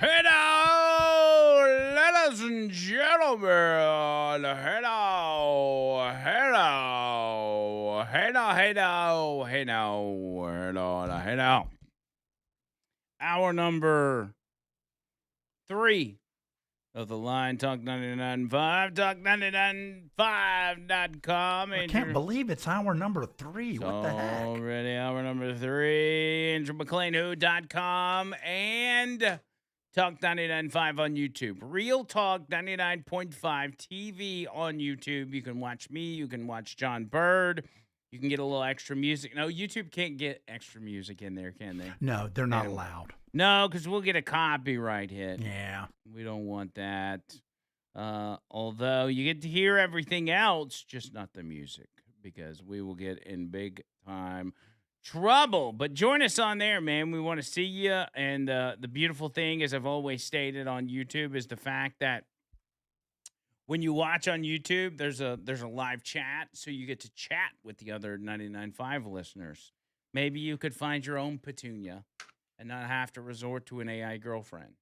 Hello, ladies and gentlemen. Hello, hello, hello, hello, hello, hello, hello. Hour number 3 of the line, Talk 99.5, Talk995.com. I can't believe it's hour number 3. What the heck? Already hour number 3, Andrew Mclain, who.com, and Talk 99.5 on YouTube. Real Talk 99.5 TV on YouTube. You can watch me. You can watch John Bird. You can get a little extra music. No, YouTube can't get extra music in there, can they? No, they're not allowed. No, because we'll get a copyright hit. Yeah. We don't want that. Although you get to hear everything else, just not the music, because we will get in big time trouble. But join us on there, man. We want to see you. And the beautiful thing, as I've always stated on YouTube, is the fact that when you watch on YouTube, there's a live chat, so you get to chat with the other 99.5 listeners. Maybe you could find your own Petunia and not have to resort to an AI girlfriend.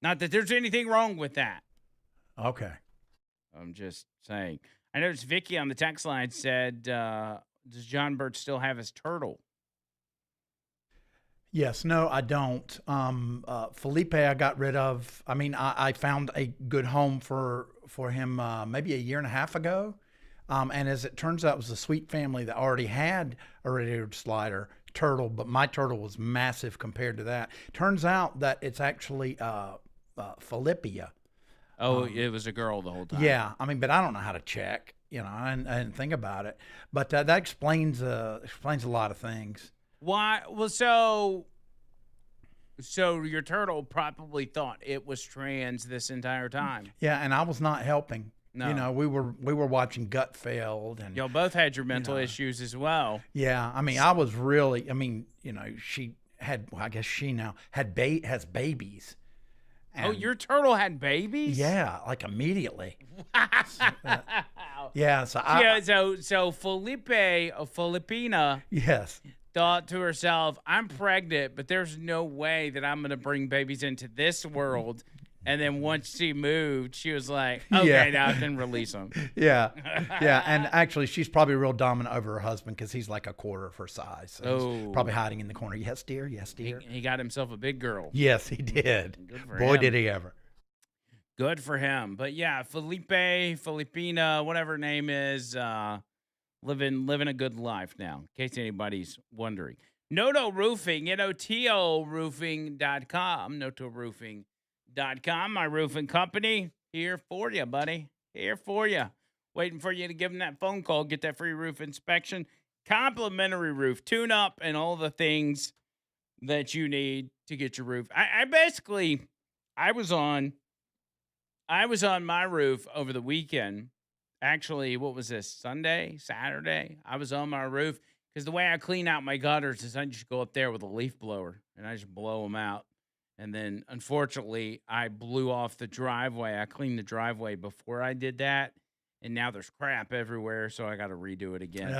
Not that there's anything wrong with that. Okay. I'm just saying. I noticed Vicky on the text line said, does John Bird still have his turtle? Yes. No, I don't. Felipe, I got rid of. I mean, I found a good home for him maybe a year and a half ago. And as it turns out, it was a sweet family that already had a red-eared slider turtle, but my turtle was massive compared to that. Turns out that it's actually Philippia. Oh, it was a girl the whole time. Yeah, I mean, but I don't know how to check. I didn't think about it. But that explains a lot of things. Why? Well, so your turtle probably thought it was trans this entire time. Yeah, and I was not helping. No. We were watching Gutfeld, and y'all both had your mental issues as well. Yeah, I mean, I was really. I mean, she had. Well, I guess she now has babies. And, your turtle had babies? Yeah, like immediately. Wow. Yeah, so Filipina. Yes. Thought to herself, I'm pregnant, but there's no way that I'm going to bring babies into this world. And then once she moved, she was like, okay, now I can release them. Yeah. Yeah. And actually, she's probably real dominant over her husband because he's like a quarter of her size. So he's probably hiding in the corner. Yes, dear. Yes, dear. He got himself a big girl. Yes, he did. Good for Boy, him. did he ever. Good for him. But yeah, Filipina, whatever her name is, living a good life now, in case anybody's wondering. Noto Roofing, NOTO roofing.com, Noto Roofing.com, my roofing company, here for you, buddy. Here for you. Waiting for you to give them that phone call, get that free roof inspection, complimentary roof tune-up, and all the things that you need to get your roof. I was on my roof over the weekend. Actually, what was this, Sunday, Saturday? I was on my roof because the way I clean out my gutters is I just go up there with a leaf blower, and I just blow them out. And then, unfortunately, I blew off the driveway. I cleaned the driveway before I did that, and now there's crap everywhere, so I got to redo it again.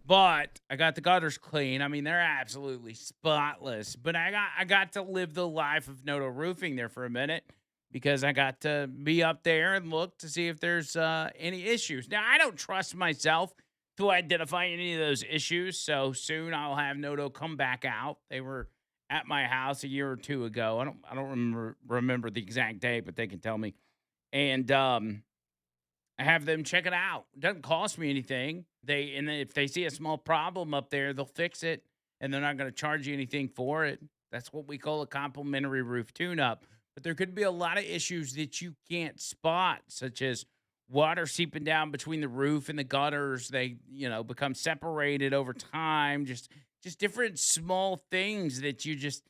But I got the gutters clean. I mean, they're absolutely spotless. But I got to live the life of Noto Roofing there for a minute because I got to be up there and look to see if there's any issues. Now, I don't trust myself to identify any of those issues, so soon I'll have Noto come back out. They were at my house a year or two ago. I don't remember the exact date, but they can tell me. And I have them check it out. It doesn't cost me anything. If they see a small problem up there, they'll fix it, and they're not going to charge you anything for it. That's what we call a complimentary roof tune-up. But there could be a lot of issues that you can't spot, such as water seeping down between the roof and the gutters. They, become separated over time. Just different small things that you just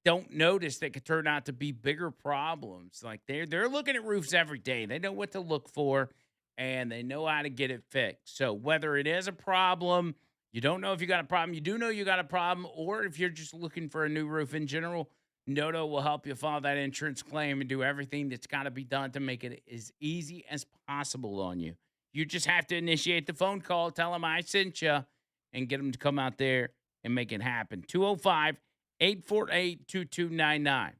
don't notice that could turn out to be bigger problems. Like they're looking at roofs every day. They know what to look for, and they know how to get it fixed. So whether it is a problem, you don't know if you got a problem, you do know you got a problem, or if you're just looking for a new roof in general, Noto will help you file that insurance claim and do everything that's got to be done to make it as easy as possible on you. You just have to initiate the phone call, tell them I sent you, and get them to come out there and make it happen. 205-848-2299.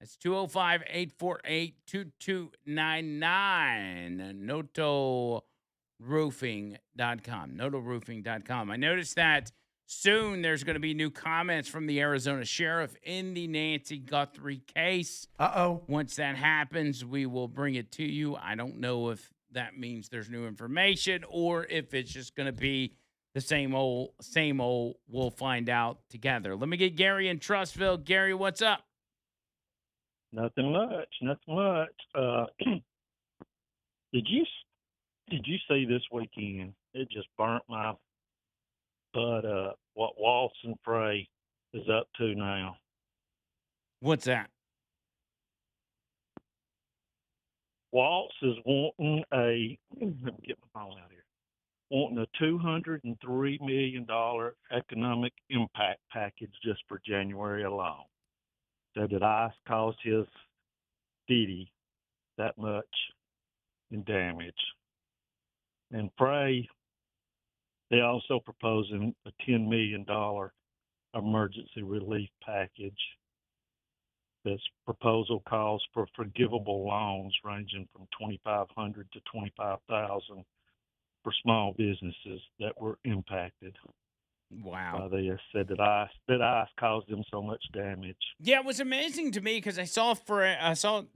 That's 205-848-2299. NotoRoofing.com. NotoRoofing.com. I noticed that soon there's going to be new comments from the Arizona sheriff in the Nancy Guthrie case. Uh-oh. Once that happens, we will bring it to you. I don't know if that means there's new information or if it's just going to be the same old, same old. We'll find out together. Let me get Gary in Trustville. Gary, what's up? Nothing much. Nothing much. Did you did you see this weekend? It just burnt my butt up. What Waltz and Frey is up to now? What's that? Waltz is wanting a. Let me get my phone out here. Wanting a $203 million economic impact package just for January alone. Said that ICE caused his city that much in damage. And Frey, they also proposing a $10 million emergency relief package. This proposal calls for forgivable loans ranging from $2,500 to $25,000 for small businesses that were impacted Wow. by this. Said that ICE caused them so much damage. Yeah, it was amazing to me because I saw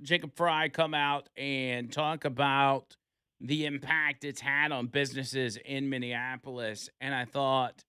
Jacob Fry come out and talk about the impact it's had on businesses in Minneapolis, and I thought,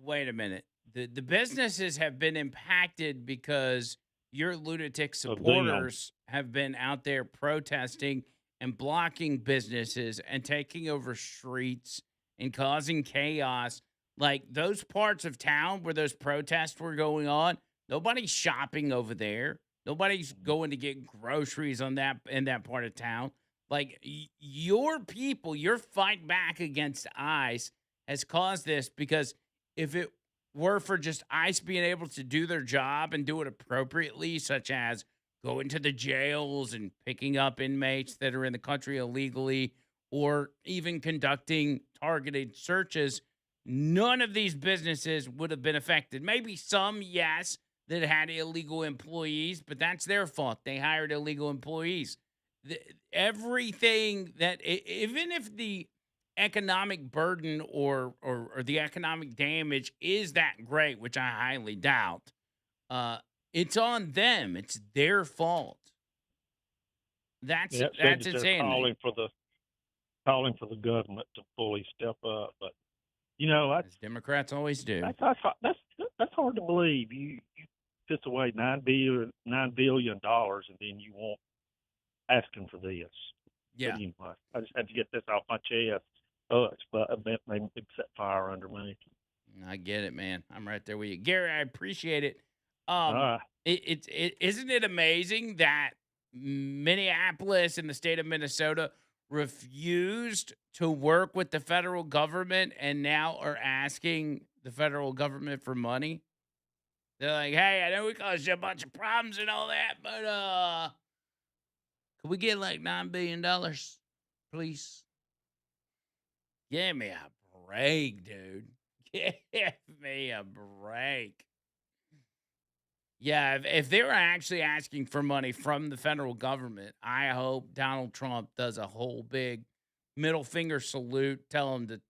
wait a minute, the businesses have been impacted because your lunatic Of them. supporters have been out there protesting and blocking businesses and taking over streets and causing chaos. Like those parts of town where those protests were going on, nobody's shopping over there. Nobody's going to get groceries on that in that part of town. Like your people, your fight back against ICE has caused this because if it were for just ICE being able to do their job and do it appropriately, such as going to the jails and picking up inmates that are in the country illegally, or even conducting targeted searches, none of these businesses would have been affected. Maybe some, yes, that had illegal employees, but that's their fault. They hired illegal employees. Everything that, even if the economic burden or the economic damage is that great, which I highly doubt, it's on them. It's their fault. That's Yeah, it said that's that they're insane. calling for the government to fully step up. But you know, As Democrats always do. that's hard to believe. You piss away $9 billion, and then you won't asking for this. Yeah. But anyway, I just had to get this off my chest. But it made me set fire under me. I get it, man. I'm right there with you, Gary. I appreciate it. Uh, Isn't it amazing that Minneapolis and the state of Minnesota refused to work with the federal government and now are asking the federal government for money? They're like, hey, I know we caused you a bunch of problems and all that, but could we get like $9 billion, please? Give me a break, dude. Give me a break. Yeah, if they were actually asking for money from the federal government, I hope Donald Trump does a whole big middle finger salute, tell him to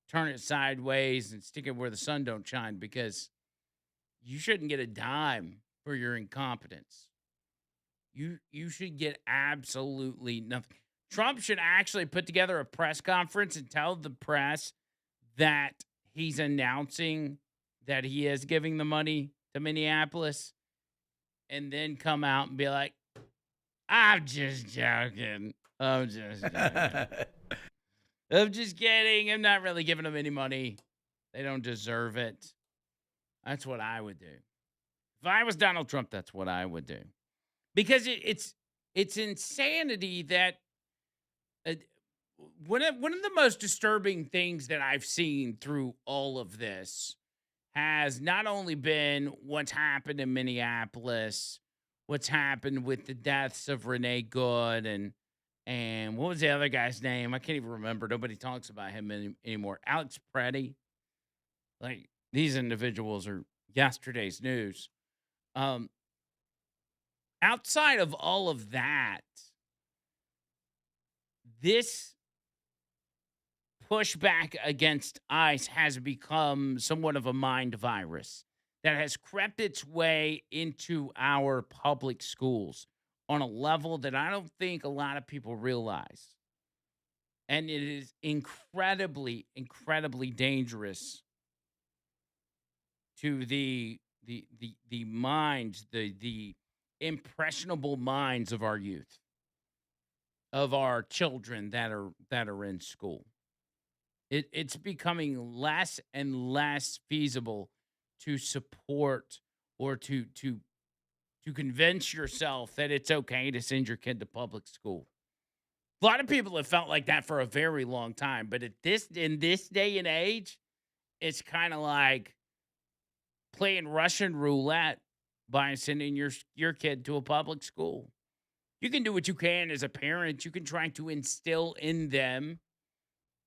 turn it sideways and stick it where the sun don't shine, because you shouldn't get a dime for your incompetence. You should get absolutely nothing. Trump should actually put together a press conference and tell the press that he's announcing that he is giving the money to Minneapolis, and then come out and be like, I'm just joking. I'm just joking. I'm just kidding. I'm not really giving them any money. They don't deserve it. That's what I would do. If I was Donald Trump, that's what I would do. Because it's insanity that one of the most disturbing things that I've seen through all of this has not only been what's happened in Minneapolis, what's happened with the deaths of Renee Good and what was the other guy's name? I can't even remember. Nobody talks about him anymore. Alex Preddy. Like, these individuals are yesterday's news. outside of all of that, this pushback against ICE has become somewhat of a mind virus that has crept its way into our public schools on a level that I don't think a lot of people realize. And it is incredibly, incredibly dangerous to the minds, the impressionable minds of our youth, of our children that are in school. It's becoming less and less feasible to support or to convince yourself that it's okay to send your kid to public school. A lot of people have felt like that for a very long time, but in this day and age, it's kind of like playing Russian roulette by sending your kid to a public school. You can do what you can as a parent. You can try to instill in them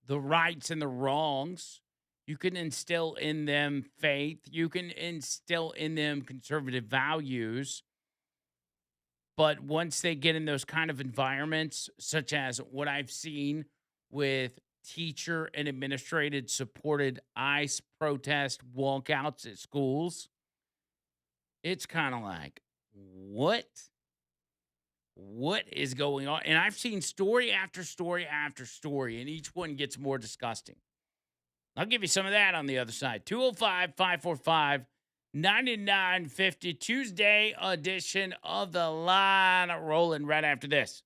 the rights and the wrongs. You can instill in them faith. You can instill in them conservative values. But once they get in those kind of environments, such as what I've seen with teacher and administrated supported ICE protest walkouts at schools, it's kind of like, what? What is going on? And I've seen story after story after story, and each one gets more disgusting. I'll give you some of that on the other side. 205-545-9950, Tuesday edition of The Line, rolling right after this.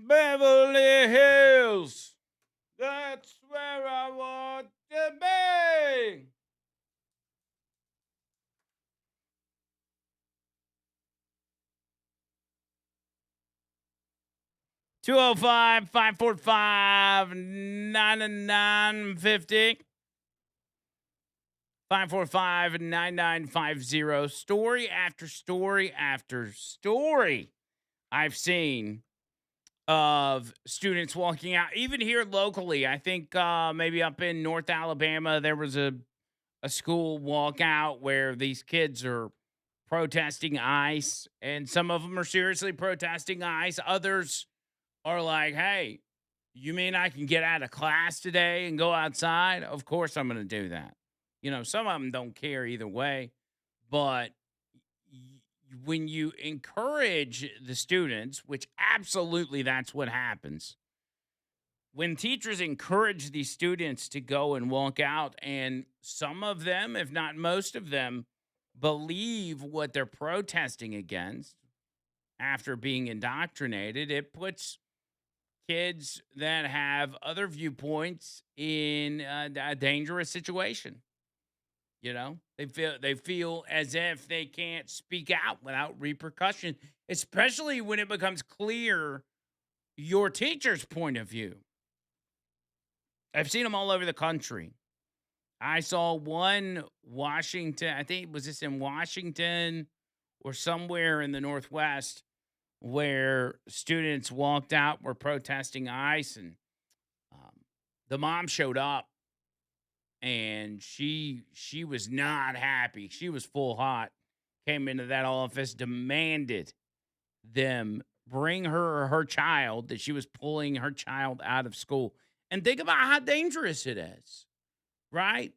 Beverly Hills, that's where I want to be. 205-545-9950. 545-9950. Story after story after story I've seen of students walking out, even here locally. I think maybe up in North Alabama, there was a school walkout where these kids are protesting ICE, and some of them are seriously protesting ICE. Others are like, hey, you mean I can get out of class today and go outside? Of course I'm going to do that. Some of them don't care either way, but when you encourage the students, which absolutely that's what happens, when teachers encourage these students to go and walk out, and some of them, if not most of them, believe what they're protesting against after being indoctrinated, it puts kids that have other viewpoints in a dangerous situation. They feel as if they can't speak out without repercussion, especially when it becomes clear your teacher's point of view. I've seen them all over the country. I saw one Washington, I think was this in Washington or somewhere in the Northwest, where students walked out, were protesting ICE, and the mom showed up, and she was not happy. She was full hot. Came into that office, demanded them bring her child, that she was pulling her child out of school. And think about how dangerous it is, right?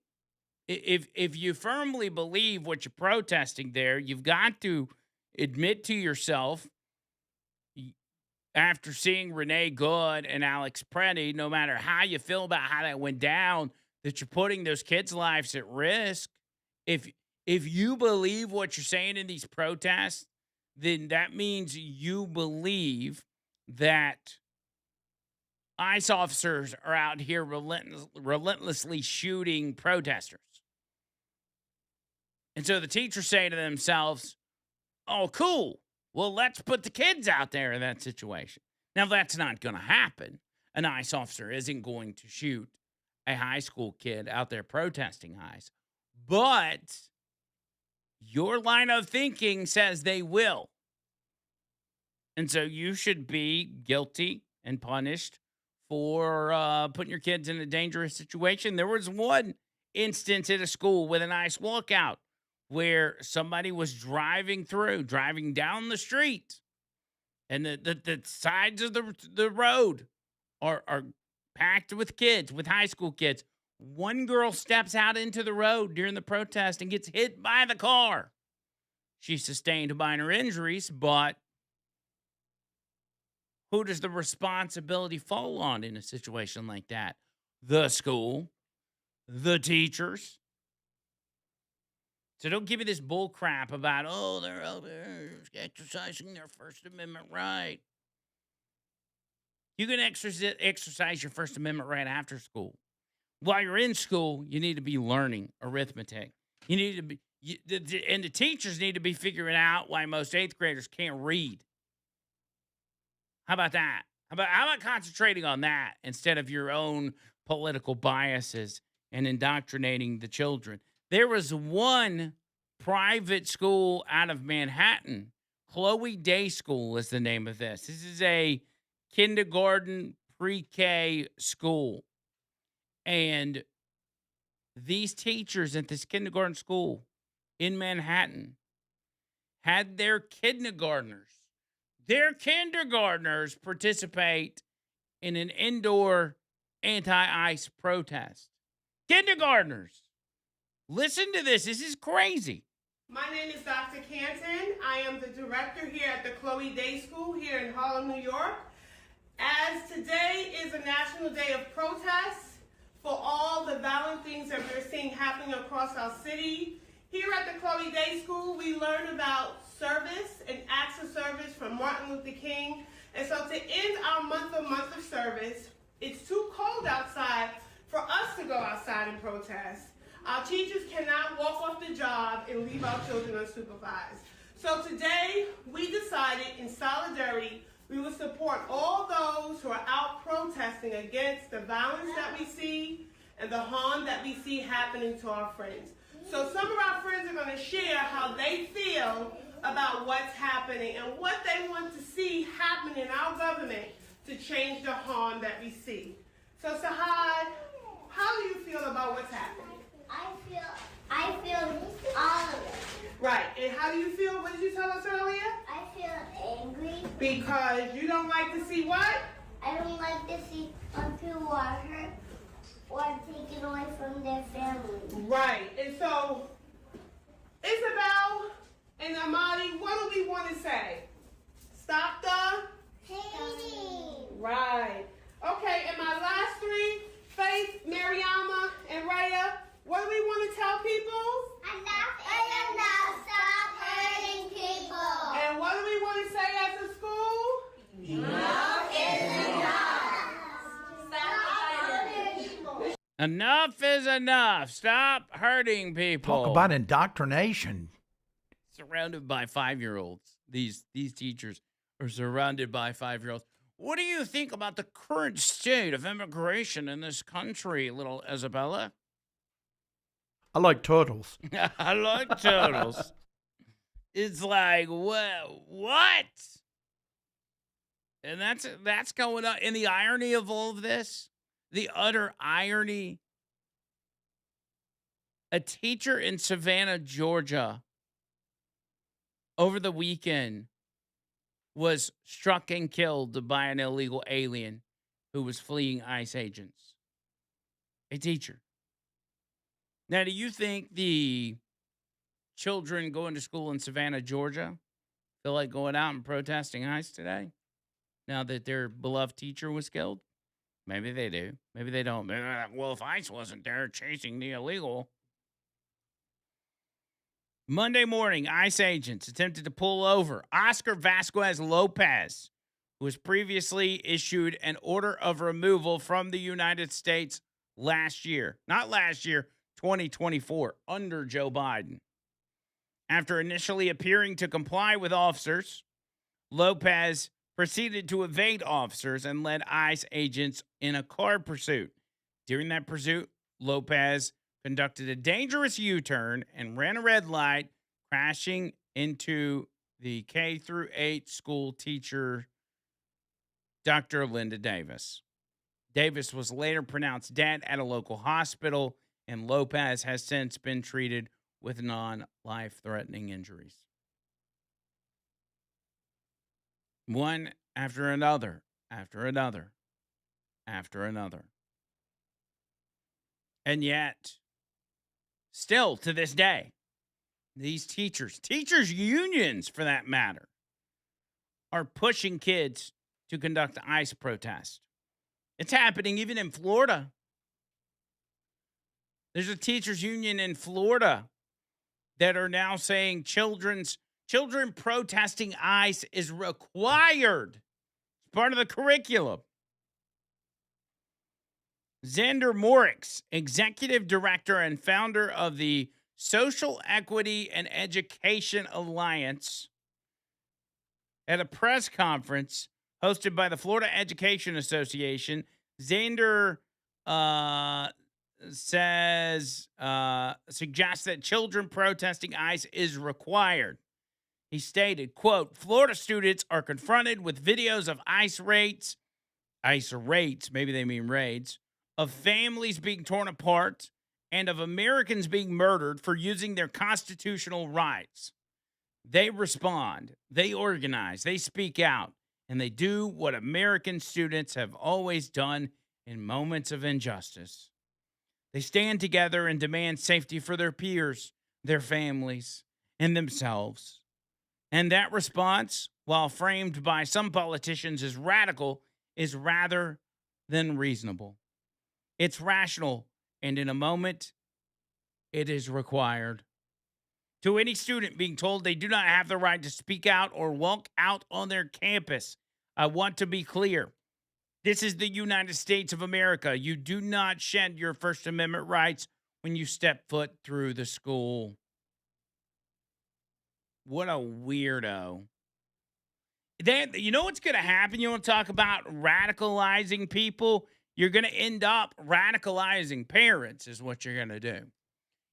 If you firmly believe what you're protesting there, you've got to admit to yourself, after seeing Renee Good and Alex Preddy, no matter how you feel about how that went down, that you're putting those kids' lives at risk. If you believe what you're saying in these protests, then that means you believe that ICE officers are out here relentlessly shooting protesters. And so the teachers say to themselves, oh, cool. Well, let's put the kids out there in that situation. Now, that's not going to happen. An ICE officer isn't going to shoot a high school kid out there protesting ICE. But your line of thinking says they will. And so you should be guilty and punished for putting your kids in a dangerous situation. There was one instance at a school with an ICE walkout where somebody was driving down the street, and the sides of the road are packed with kids, with high school kids. One girl steps out into the road during the protest and gets hit by the car. She sustained minor injuries, but who does the responsibility fall on in a situation like that? The school, the teachers. So don't give me this bull crap about, oh, they're out there exercising their First Amendment right. You can exercise your First Amendment right after school. While you're in school, you need to be learning arithmetic. You need to be, and the teachers need to be figuring out why most 8th graders can't read. How about that? How about concentrating on that instead of your own political biases and indoctrinating the children? There was one private school out of Manhattan. Chloe Day School is the name of this. This is a kindergarten pre-K school. And these teachers at this kindergarten school in Manhattan had their kindergartners participate in an indoor anti-ICE protest. Kindergartners. Listen to this. This is crazy. My name is Dr. Canton. I am the director here at the Chloe Day School here in Harlem, New York. As today is a national day of protest for all the violent things that we're seeing happening across our city, here at the Chloe Day School, we learn about service and acts of service from Martin Luther King. And so to end our month of service, it's too cold outside for us to go outside and protest. Our teachers cannot walk off the job and leave our children unsupervised. So today, we decided in solidarity, we would support all those who are out protesting against the violence that we see and the harm that we see happening to our friends. So some of our friends are going to share how they feel about what's happening and what they want to see government to change the harm that we see. So Sahad, how do you feel about what's happening? I feel all of it. Right, and how do you feel? What did you tell us earlier? I feel angry Because you don't like to see what? I don't like to see when people are hurt or taken away from their family. Right, and so Isabel and Amadi, what do we want to say? Stop the Hating. right. Okay, and my last three, Faith, Mariama, and Raya, what do we want to tell people? Enough is enough. Stop hurting people. And what do we want to say as a school? Enough is enough. Stop hurting people. Enough is enough. Stop hurting people. Talk about indoctrination. Surrounded by 5-year-olds. These teachers are surrounded by 5-year-olds. What do you think about the current state of immigration in this country, little Isabella? I like turtles. I like turtles. It's like, what? And that's going on. And the irony of all of this, the utter irony. A teacher in Savannah, Georgia, over the weekend was struck and killed by an illegal alien who was fleeing ICE agents. A teacher. Now, do you think the children going to school in Savannah, Georgia, feel like going out and protesting ICE today? Now that their beloved teacher was killed? Maybe they do. Maybe they don't. Well, if ICE wasn't there chasing the illegal. Monday morning, ICE agents attempted to pull over Oscar Vasquez Lopez, who was previously issued an order of removal from the United States last year. Not last year, 2024, under Joe Biden. After initially appearing to comply with officers, Lopez proceeded to evade officers and led ICE agents in a car pursuit. During that pursuit, Lopez conducted a dangerous U-turn and ran a red light, crashing into the K-8 school teacher, Dr. Linda Davis. Davis was later pronounced dead at a local hospital, and Lopez has since been treated with non-life-threatening injuries. One after another, after another, after another. And yet, still to this day, these teachers unions for that matter, are pushing kids to conduct ICE protests. It's happening even in Florida. There's a teachers union in Florida that are now saying children protesting ICE is required. It's part of the curriculum. Xander Morix, executive director and founder of the Social Equity and Education Alliance, at a press conference hosted by the Florida Education Association, Xander suggests that children protesting ICE is required. He stated, quote, Florida students are confronted with videos of ICE raids, maybe they mean raids, of families being torn apart and of Americans being murdered for using their constitutional rights. They respond, they organize, they speak out, and they do what American students have always done in moments of injustice. They stand together and demand safety for their peers, their families, and themselves. And that response, while framed by some politicians as radical, is rather than reasonable. It's rational, and in a moment, it is required. To any student being told they do not have the right to speak out or walk out on their campus, I want to be clear. This is the United States of America. You do not shed your First Amendment rights when you step foot through the school. What a weirdo. You know what's going to happen? You want to talk about radicalizing people? You're going to end up radicalizing parents is what you're going to do.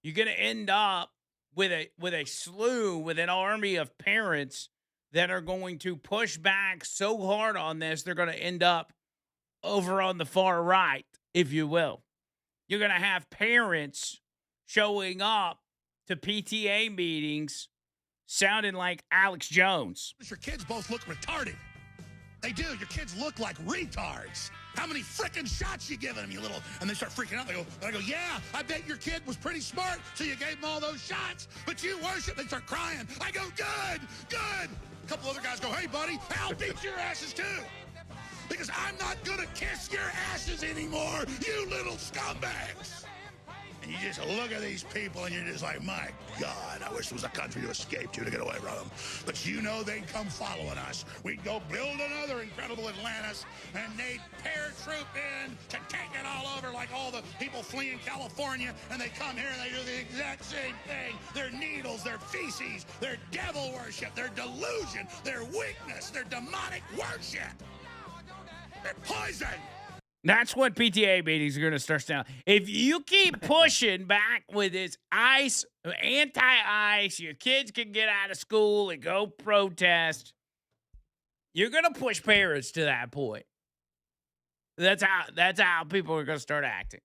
You're going to end up with an army of parents that are going to push back so hard on this, they're going to end up over on the far right, if you will. You're going to have parents showing up to PTA meetings sounding like Alex Jones. Your kids both look retarded. They do. Your kids look like retards. How many frickin' shots you giving them, you little... And they start freaking out. I go, yeah, I bet your kid was pretty smart, so you gave him all those shots, but you worship. They start crying. I go, good, good. A couple other guys go, hey, buddy, I'll beat your asses, too. Because I'm not going to kiss your asses anymore, you little scumbags. And you just look at these people and you're just like, my God, I wish there was a country to escape to get away from them. But you know they'd come following us. We'd go build another incredible Atlantis, and they'd paratroop in to take it all over like all the people fleeing California, and they come here and they do the exact same thing. Their needles, their feces, their devil worship, their delusion, their weakness, their demonic worship. They're poison. That's what PTA meetings are going to start sounding. If you keep pushing back with this ICE, anti-ICE, your kids can get out of school and go protest. You're going to push parents to that point. That's how people are going to start acting.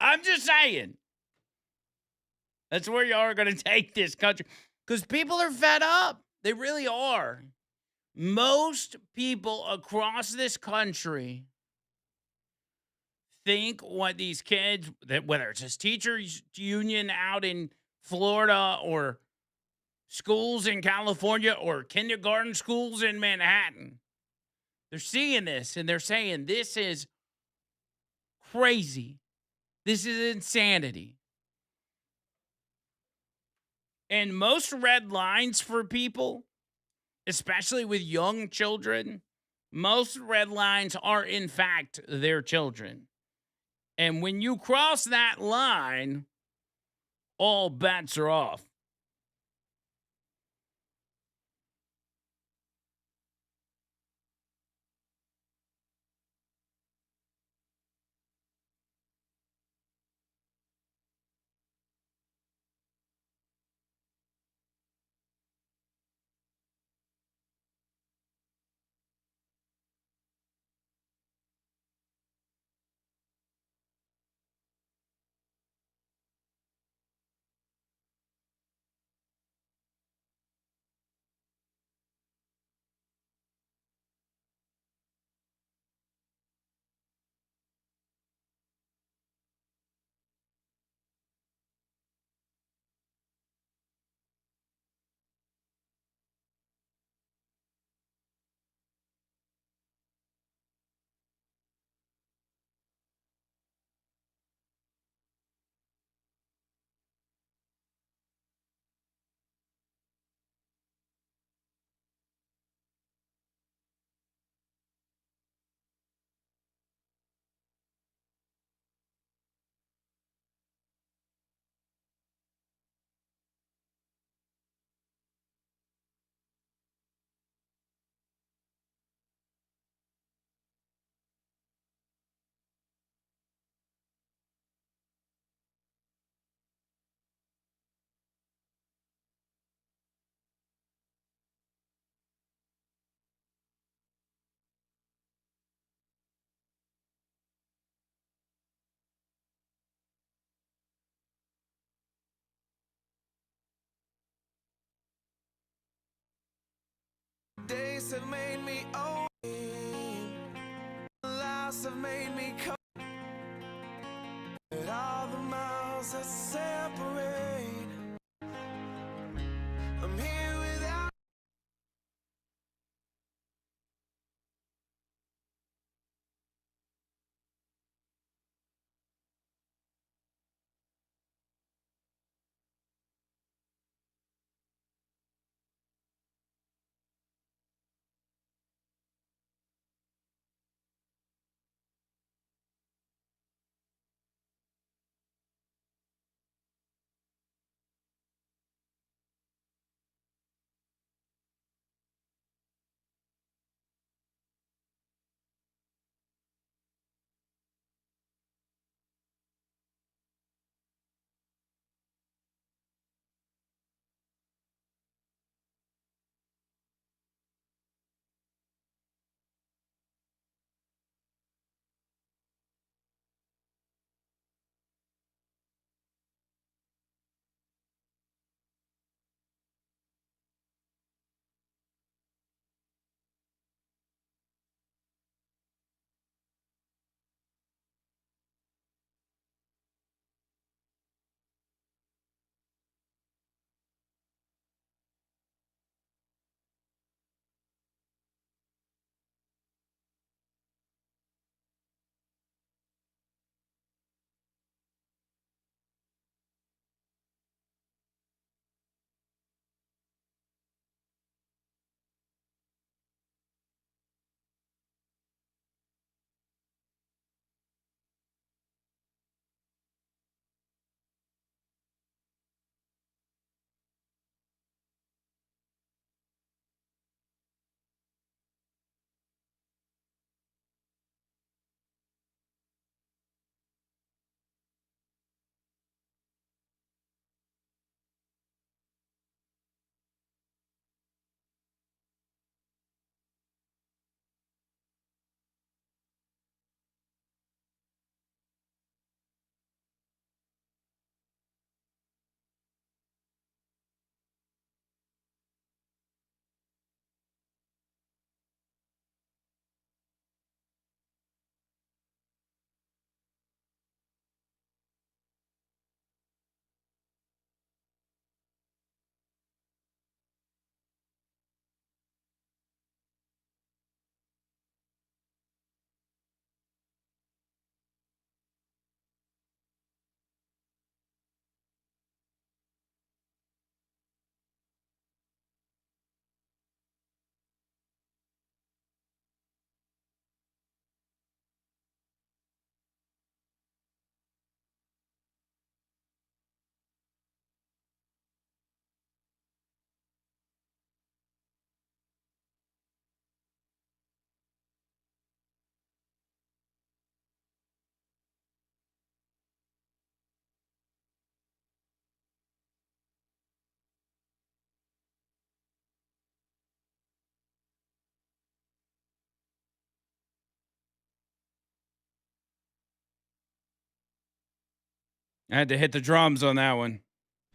I'm just saying. That's where y'all are going to take this country. Because people are fed up. They really are. Most people across this country think what these kids, that whether it's this teachers union out in Florida or schools in California or kindergarten schools in Manhattan, they're seeing this and they're saying this is crazy. This is insanity. And most red lines for people, especially with young children, most red lines are in fact their children. And when you cross that line, all bets are off. Days have made me old. Lives have made me cold. And all the miles that separate. I'm here without. I had to hit the drums on that one.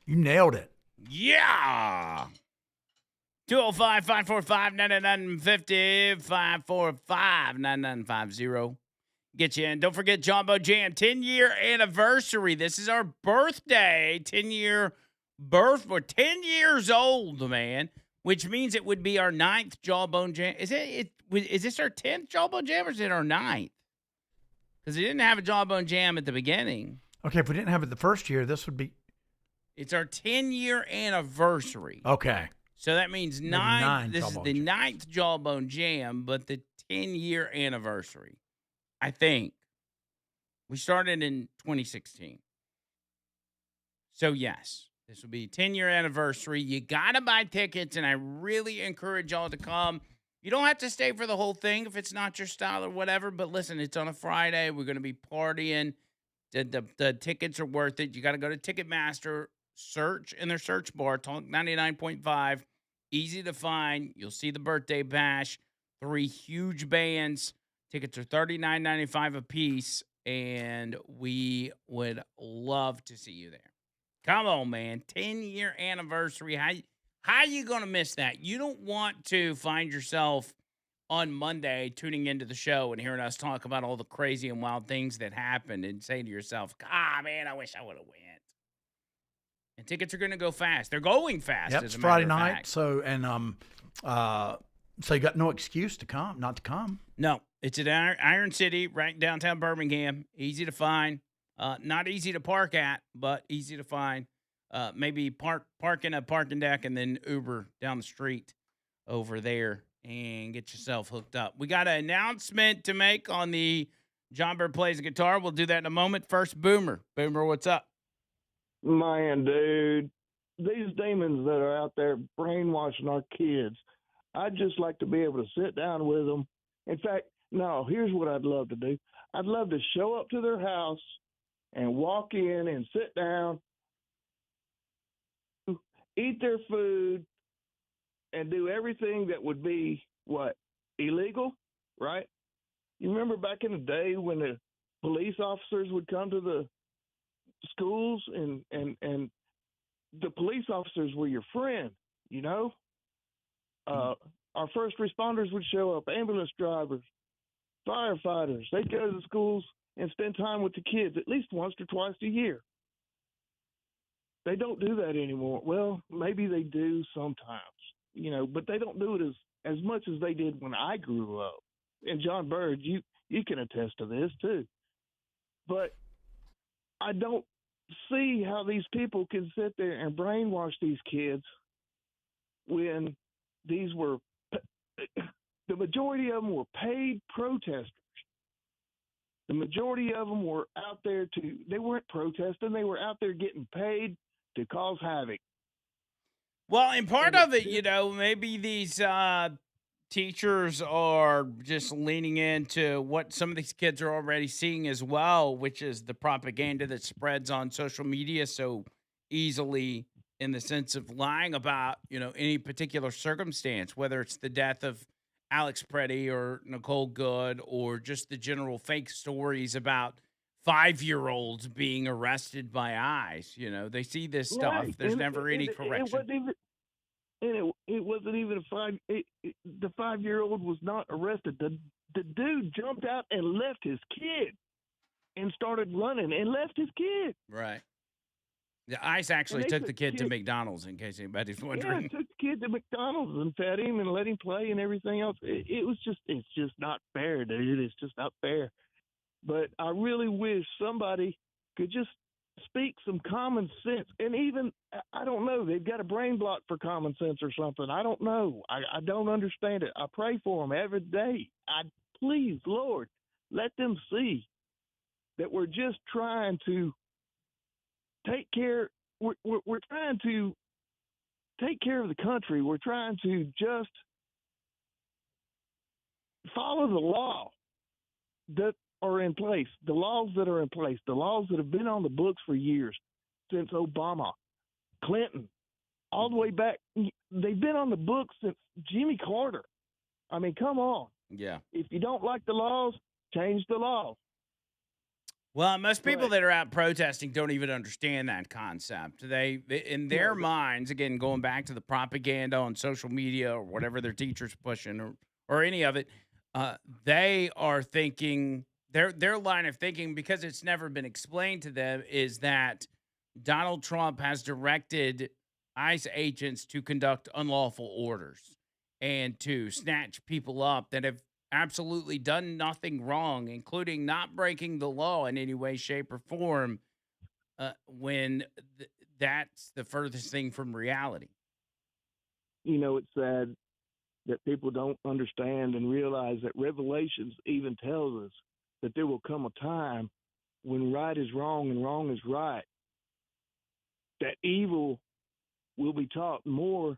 You nailed it. Yeah. 205-545-9950, 545-9950. Get you in. Don't forget Jumbo Jam, 10-year anniversary. This is our birthday, 10-year birth. We're 10 years old, man, which means it would be our 9th Jawbone Jam. Is this our 10th Jawbone Jam or is it our 9th? Because we didn't have a Jawbone Jam at the beginning. Okay, if we didn't have it the first year, this would be. It's our 10-year anniversary. Okay. So that means Maybe nine. This is Jawbone the Jams. 9th Jawbone Jam, but the 10-year anniversary, I think. We started in 2016. So, yes, this will be 10-year anniversary. You got to buy tickets, and I really encourage y'all to come. You don't have to stay for the whole thing if it's not your style or whatever, but listen, it's on a Friday. We're going to be partying. The tickets are worth it. You got to go to Ticketmaster, search in their search bar, Talk 99.5. Easy to find. You'll see the birthday bash. 3 huge bands. Tickets are $39.95 a piece, and we would love to see you there. Come on, man. 10-year anniversary. How you going to miss that? You don't want to find yourself on Monday tuning into the show and hearing us talk about all the crazy and wild things that happened and say to yourself, man, I wish I would have went. And tickets are going to go fast. They're going fast. Yep, as it's a Friday matter of night. fact. So you got no excuse to come, not to come. No, it's at Iron City, right in downtown Birmingham. Easy to find. Not easy to park at, but easy to find. Maybe park in a parking deck and then Uber down the street over there and get yourself hooked up. We got an announcement to make on the John Bird Plays the Guitar. We'll do that in a moment. First, Boomer. Boomer, what's up? Man, dude, these demons that are out there brainwashing our kids, I'd just like to be able to sit down with them. In fact, no, here's what I'd love to do. I'd love to show up to their house and walk in and sit down, eat their food, and do everything that would be, illegal, right? You remember back in the day when the police officers would come to the schools and the police officers were your friend, you know? Our first responders would show up, ambulance drivers, firefighters. They'd go to the schools and spend time with the kids at least once or twice a year. They don't do that anymore. Well, maybe they do sometimes, but they don't do it as much as they did when I grew up. And John Bird, you can attest to this too. But I don't see how these people can sit there and brainwash these kids when these were the majority of them were paid protesters. The majority of them were out there they weren't protesting, they were out there getting paid to cause havoc. Well, and part of it, maybe these teachers are just leaning into what some of these kids are already seeing as well, which is the propaganda that spreads on social media so easily in the sense of lying about, any particular circumstance, whether it's the death of Alex Preddy or Nicole Good or just the general fake stories about 5-year-olds being arrested by ICE. They see this stuff. Right. There's never any correction. It wasn't even the 5-year-old was not arrested. The dude jumped out and left his kid and started running and left his kid. Right. The ICE actually took the kid to McDonald's, in case anybody's wondering. Yeah, took the kid to McDonald's and fed him and let him play and everything else. It's just not fair, dude. It's just not fair. But I really wish somebody could just speak some common sense. And even, I don't know, they've got a brain block for common sense or something. I don't know. I don't understand it. I pray for them every day. Please, Lord, let them see that we're just trying to take care. We're trying to take care of the country. We're trying to just follow the law that are in place, the laws that are in place, the laws that have been on the books for years, since Obama, Clinton, all the way back. They've been on the books since Jimmy Carter. I mean, come on. Yeah. If you don't like the laws, change the laws. Well, most people But that are out protesting don't even understand that concept. They in their no, minds, again, going back to the propaganda on social media or whatever their teachers pushing or any of it, uh, they are thinking their line of thinking because it's never been explained to them is that Donald Trump has directed ICE agents to conduct unlawful orders and to snatch people up that have absolutely done nothing wrong, including not breaking the law in any way, shape, or form, when that's the furthest thing from reality. it's sad that people don't understand and realize that Revelations even tells us that there will come a time when right is wrong and wrong is right, that evil will be taught more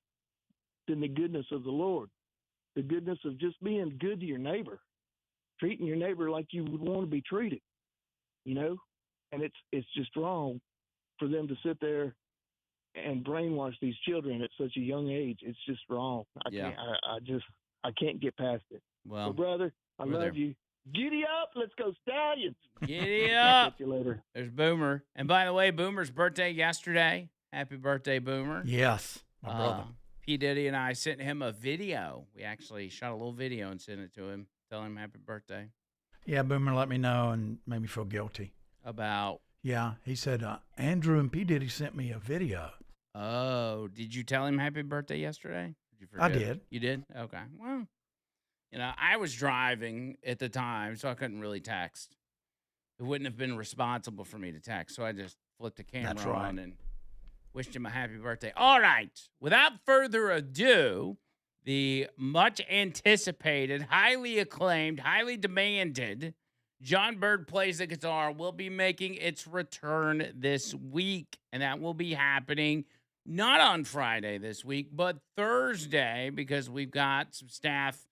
than the goodness of the Lord, the goodness of just being good to your neighbor, treating your neighbor like you would want to be treated, you know? And it's just wrong for them to sit there and brainwash these children at such a young age. It's just wrong. Yeah. I can't get past it. Well, So, brother, I we're love there. you. Giddy up, let's go Stallions. Giddy I'll up. catch you later. There's Boomer. And by the way, Boomer's birthday yesterday. Happy birthday, Boomer. Yes, my brother. P. Diddy and I sent him a video. We actually shot a little video and sent it to him, telling him happy birthday. Yeah, Boomer let me know and made me feel guilty. About, Yeah, he said, Andrew and P. Diddy sent me a video. oh, did you tell him happy birthday yesterday? Did you I forget? did. You did? Okay. Well, I was driving at the time, so I couldn't really text. It wouldn't have been responsible for me to text, so I just flipped the camera That's right. on and wished him a happy birthday. All right. Without further ado, the much anticipated, highly acclaimed, highly demanded John Bird Plays the Guitar will be making its return this week. And that will be happening not on Friday this week, but Thursday, because we've got some staff.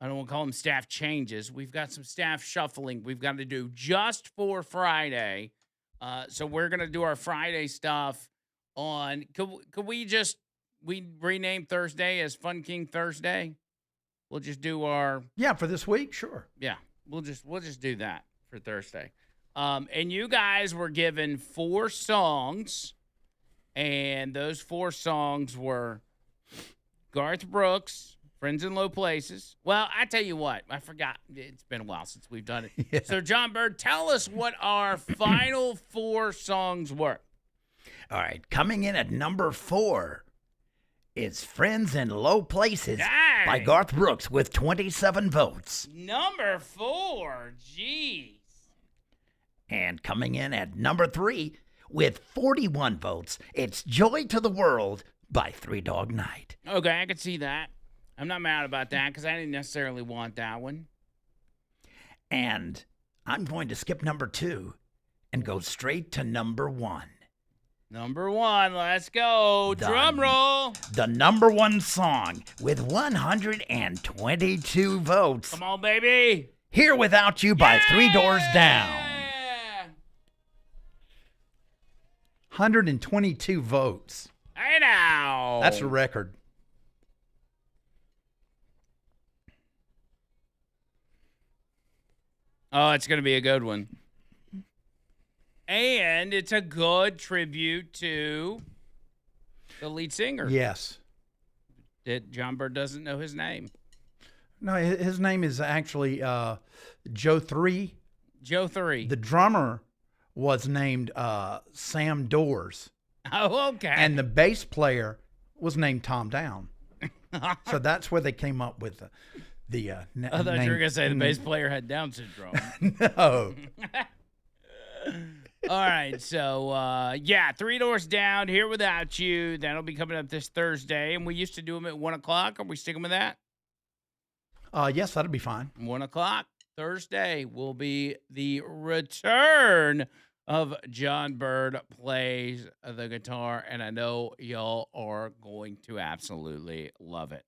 I don't want to call them staff changes. We've got some staff shuffling we've got to do just for Friday. So we're going to do our Friday stuff on. Could we rename Thursday as Fun King Thursday? We'll just do our. Yeah, for this week, sure. Yeah, we'll just do that for Thursday. And you guys were given 4 songs, and those 4 songs were Garth Brooks, Friends in Low Places. Well, I tell you what, I forgot. It's been a while since we've done it. Yeah. So, John Bird, tell us what our final 4 songs were. All right, coming in at number 4 is Friends in Low Places by Dang. Garth Brooks with 27 votes. Number 4, jeez. And coming in at number 3 with 41 votes, it's Joy to the World by Three Dog Night. Okay, I can see that. I'm not mad about that because I didn't necessarily want that one. And I'm going to skip number 2 and go straight to number 1. Number 1, let's go. Done. Drum roll. The number 1 song with 122 votes. Come on, baby. Here Without You by Three Doors Down. Yeah. 122 votes. Hey now. That's a record. Oh, it's going to be a good one. And it's a good tribute to the lead singer. Yes. That John Bird doesn't know his name. No, his name is actually Joe 3. Joe 3. The drummer was named Sam Doors, Oh, okay. and the bass player was named Tom Down. So that's where they came up with the I thought you were going to say the bass player had Down syndrome. No. All right. So, yeah, Three Doors Down, Here Without You. That'll be coming up this Thursday. And we used to do them at 1 o'clock. Are we sticking with that? Yes, that'll be fine. 1 o'clock Thursday will be the return of John Bird Plays the Guitar, and I know y'all are going to absolutely love it.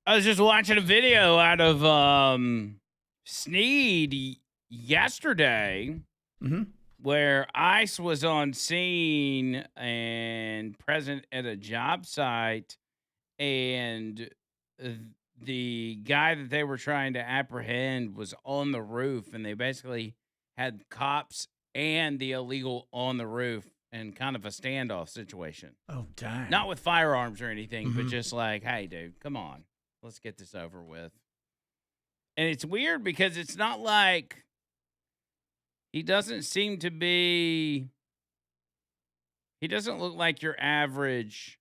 I was just watching a video out of Sneed yesterday Mm-hmm. where ICE was on scene and present at a job site, and uh, the guy that they were trying to apprehend was on the roof, and they basically had cops and the illegal on the roof and kind of a standoff situation. Oh, dang. Not with firearms or anything, but Mhm. just like, hey, dude, come on. Let's get this over with. And it's weird because it's not like he doesn't seem to be, he doesn't look like your average,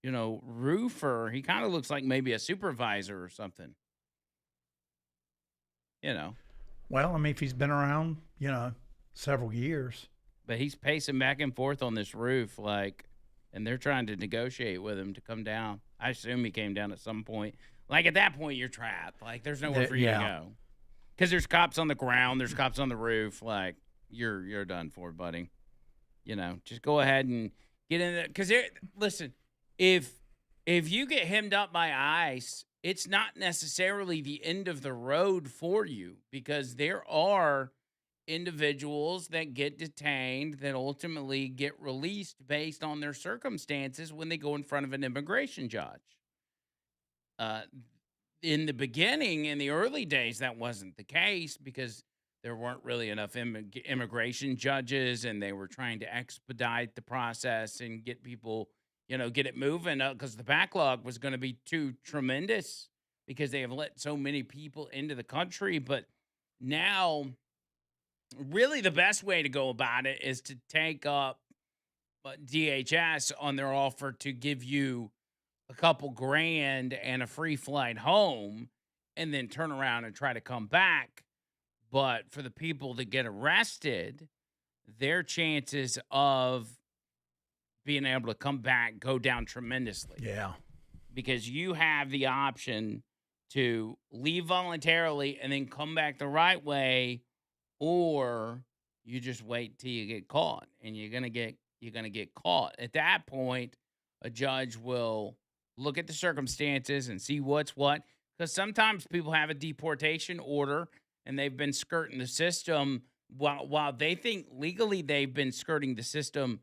roofer. He kind of looks like maybe a supervisor or something, you know. Well, I mean, if he's been around, several years. But he's pacing back and forth on this roof, and they're trying to negotiate with him to come down. I assume he came down at some point. Like, at that point, you're trapped. Like, there's nowhere for you to go. Because there's cops on the ground, there's cops on the roof. Like, you're done for, buddy. Just go ahead and get in there. Because, listen, if you get hemmed up by ICE, it's not necessarily the end of the road for you, because there are individuals that get detained that ultimately get released based on their circumstances when they go in front of an immigration judge. In the beginning, in the early days, that wasn't the case because there weren't really enough immigration judges, and they were trying to expedite the process and get people, get it moving, because the backlog was going to be too tremendous because they have let so many people into the country. But now, really, the best way to go about it is to take up DHS on their offer to give you a couple grand and a free flight home, and then turn around and try to come back. But for the people that get arrested, their chances of being able to come back go down tremendously. Yeah. Because you have the option to leave voluntarily and then come back the right way, or you just wait till you get caught, and you're gonna get caught. At that point, a judge will look at the circumstances and see what's what. Because sometimes people have a deportation order and they've been skirting the system while they think legally they've been skirting the system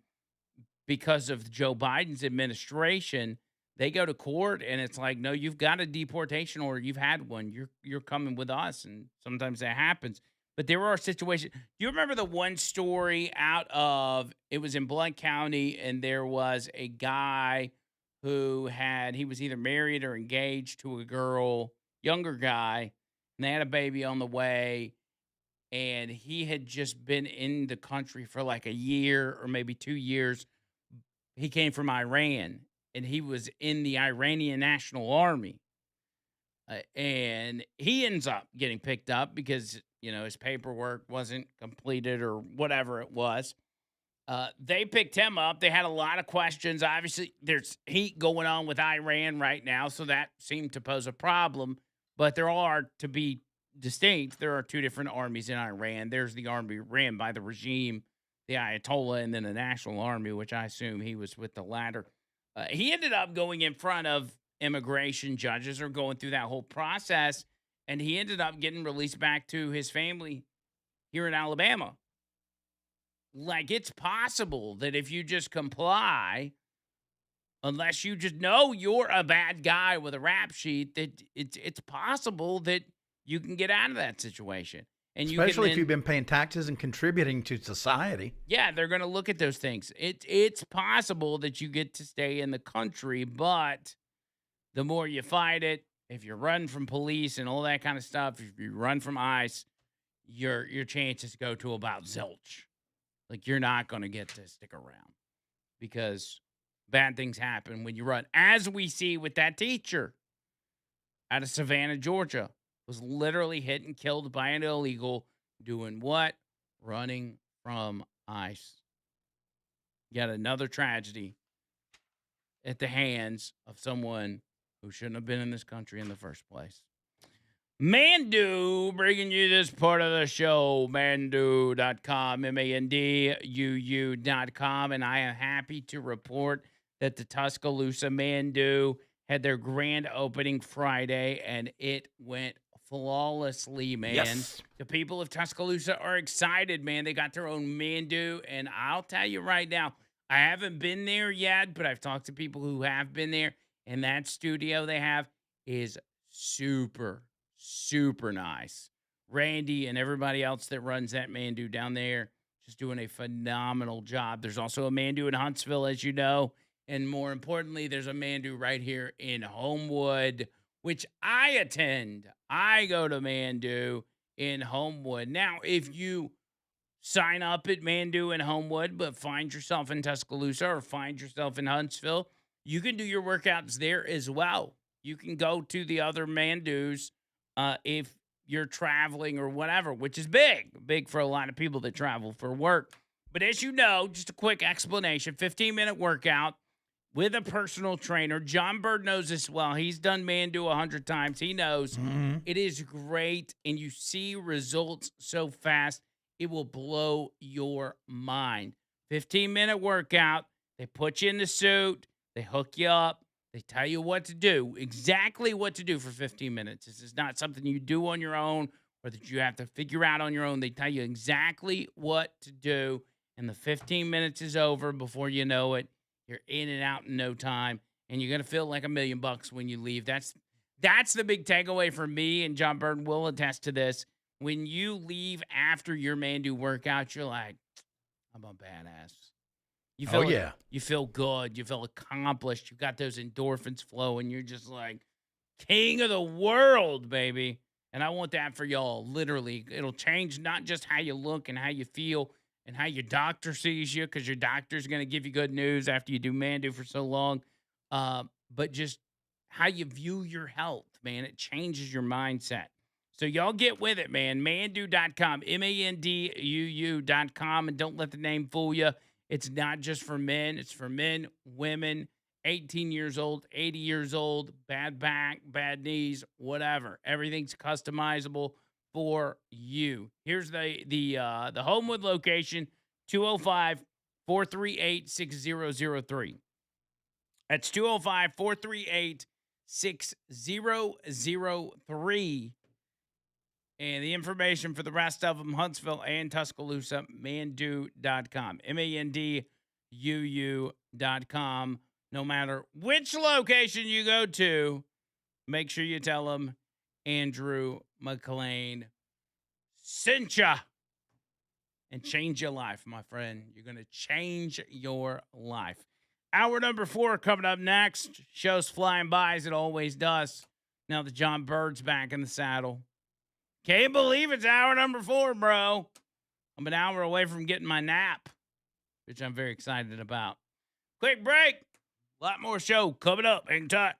because of Joe Biden's administration. They go to court and it's like, no, you've got a deportation order. You've had one. You're coming with us. And sometimes that happens. But there are situations. Do you remember the one story it was in Blount County, and there was a guy who he was either married or engaged to a girl, younger guy, and they had a baby on the way, and he had just been in the country for like a year or maybe 2 years. He came from Iran, and he was in the Iranian National Army. And he ends up getting picked up because, his paperwork wasn't completed or whatever it was. They picked him up. They had a lot of questions. Obviously, there's heat going on with Iran right now, so that seemed to pose a problem. But there are, to be distinct, there are two different armies in Iran. There's the army ran by the regime, the Ayatollah, and then the National Army, which I assume he was with the latter. He ended up going in front of immigration judges or going through that whole process, and he ended up getting released back to his family here in Alabama. Like, it's possible that if you just comply, unless you just know you're a bad guy with a rap sheet, that it's possible that you can get out of that situation. And especially if you've been paying taxes and contributing to society. Yeah, they're going to look at those things. It's possible that you get to stay in the country, but the more you fight it, if you run from police and all that kind of stuff, if you run from ICE, your chances go to about zilch. Like, you're not going to get to stick around because bad things happen when you run. As we see with that teacher out of Savannah, Georgia, was literally hit and killed by an illegal doing what? Running from ICE. Yet another tragedy at the hands of someone who shouldn't have been in this country in the first place. Mandu bringing you this part of the show, mandu.com, MANDUU.com, and I am happy to report that the Tuscaloosa Mandu had their grand opening Friday, and it went flawlessly, man. Yes. The people of Tuscaloosa are excited, man. They got their own Mandu, and I'll tell you right now, I haven't been there yet, but I've talked to people who have been there, and that studio they have is super, super nice. Randy and everybody else that runs that Mandu down there just doing a phenomenal job. There's also a Mandu in Huntsville, as you know. And more importantly, there's a Mandu right here in Homewood, which I attend. I go to Mandu in Homewood. Now, if you sign up at Mandu in Homewood, but find yourself in Tuscaloosa or find yourself in Huntsville, you can do your workouts there as well. You can go to the other Mandus if you're traveling or whatever, which is big for a lot of people that travel for work. But as you know, just a quick explanation, 15-minute workout with a personal trainer. John Bird knows this well. He's done Mandu 100 times. He knows it is great, and you see results so fast, it will blow your mind. 15-minute workout. They put you in the suit. They hook you up. They tell you what to do, exactly what to do for 15 minutes. This is not something you do on your own or that you have to figure out on your own. They tell you exactly what to do, and the 15 minutes is over before you know it. You're in and out in no time, and you're going to feel like $1 million when you leave. That's the big takeaway for me, and John Burton will attest to this. When you leave after your Mandu workout, you're like, I'm a badass. You feel you feel good. You feel accomplished. You got those endorphins flowing. You're just like king of the world, baby. And I want that for y'all. Literally, it'll change not just how you look and how you feel and how your doctor sees you, because your doctor's going to give you good news after you do Mandu for so long, but just how you view your health, man. It changes your mindset. So y'all get with it, man. Mandu.com, MANDUU.com, and don't let the name fool you. It's not just for men. It's for men, women, 18 years old, 80 years old, bad back, bad knees, whatever. Everything's customizable for you. Here's the Homewood location, 205-438-6003. That's 205-438-6003. And the information for the rest of them, Huntsville and Tuscaloosa, mandu.com. MANDUU.com. No matter which location you go to, make sure you tell them Andrew Mclain sent ya. And change your life, my friend. You're going to change your life. Hour number 4 coming up next. Show's flying by as it always does. Now that John Bird's back in the saddle. Can't believe it's hour number 4, bro. I'm an hour away from getting my nap, which I'm very excited about. Quick break. A lot more show coming up. Hang tight.